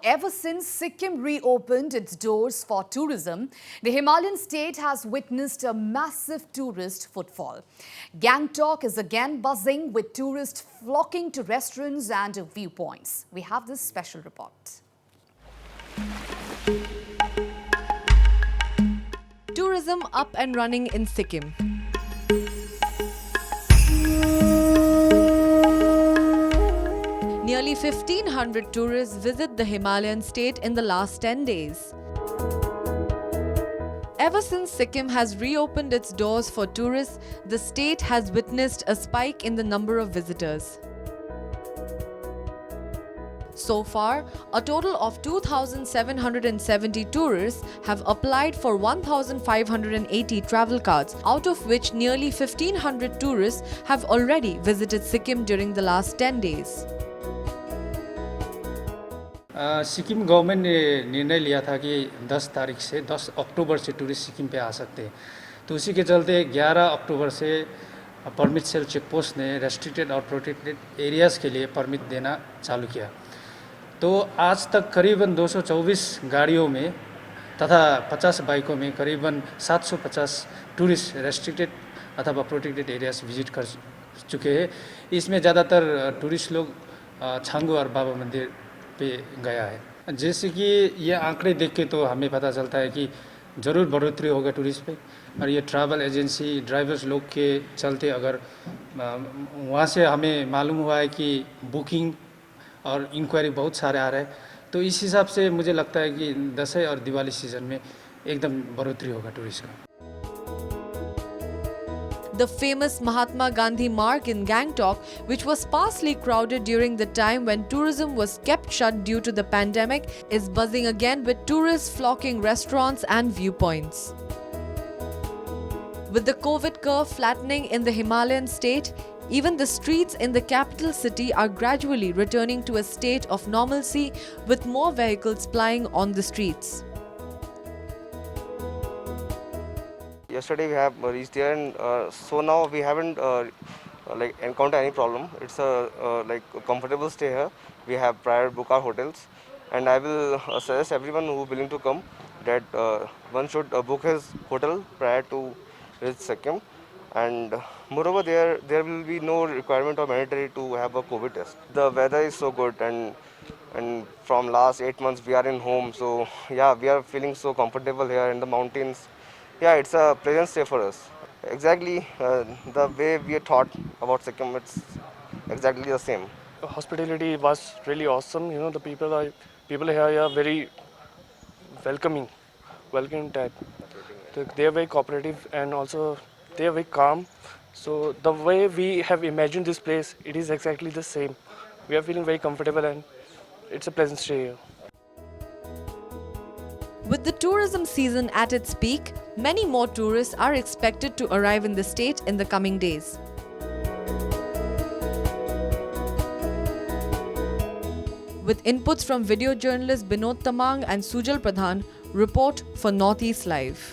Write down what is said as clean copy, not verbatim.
Ever since Sikkim reopened its doors for tourism, the Himalayan state has witnessed a massive tourist footfall. Gangtok is again buzzing with tourists flocking to restaurants and viewpoints. We have this special report. Tourism up and running in Sikkim. Nearly 1,500 tourists visit the Himalayan state in the last 10 days. Ever since Sikkim has reopened its doors for tourists, the state has witnessed a spike in the number of visitors. So far, a total of 2,770 tourists have applied for 1,580 travel cards, out of which nearly 1,500 tourists have already visited Sikkim during the last 10 days. Sikkim government ने निर्णय लिया था कि 10 तारीख से 10 अक्टूबर से tourist Sikkim पे आ सकते हैं, तो उसी के चलते 11 अक्टूबर से परमिट सेल चेक पोस्ट ने रेस्ट्रिक्टेड और प्रोटेक्टेड एरियाज़ के लिए परमिट देना चालू किया। तो आज तक करीबन 224 गाड़ियों में तथा 50 बाइकों में करीबन 750 टूरिस्ट रेस्ट्रिक्टेड अथवा प्रोटेक्टेड एरियाज़ विजिट कर चुके हैं। इसमें ज़्यादातर टूरिस्ट लोग छांगू और बाबा मंदिर पे गया है। जैसे कि ये आंकड़े देख के तो हमें पता चलता है कि ज़रूर बढ़ोतरी होगा टूरिस्ट पे, और ये ट्रैवल एजेंसी ड्राइवर्स लोग के चलते अगर वहाँ से हमें मालूम हुआ है कि बुकिंग और इंक्वायरी बहुत सारे आ रहे हैं, तो इस हिसाब से मुझे लगता है कि दशहरा और दिवाली सीज़न में एकदम बढ़ोतरी होगा टूरिस्ट का। The famous Mahatma Gandhi Marg in Gangtok, which was sparsely crowded during the time when tourism was kept shut due to the pandemic, is buzzing again with tourists flocking restaurants and viewpoints. With the COVID curve flattening in the Himalayan state, even the streets in the capital city are gradually returning to a state of normalcy, with more vehicles plying on the streets. Yesterday we have reached here, and so now we haven't encountered any problem. It's a comfortable stay here. We have prior book our hotels, and I will suggest everyone who is willing to come that one should book his hotel prior to visit Sikkim. And moreover, there will be no requirement or mandatory to have a COVID test. The weather is so good, and from last 8 months we are in home, so yeah, we are feeling so comfortable here in the mountains. Yeah, it's a pleasant stay for us. Exactly the way we thought about Sikkim, it's exactly the same. Hospitality was really awesome. You know, the people here are very welcoming type. They are very cooperative, and also they are very calm. So the way we have imagined this place, it is exactly the same. We are feeling very comfortable, and it's a pleasant stay here. With the tourism season at its peak, many more tourists are expected to arrive in the state in the coming days. With inputs from video journalists Binod Tamang and Sujal Pradhan, report for Northeast Live.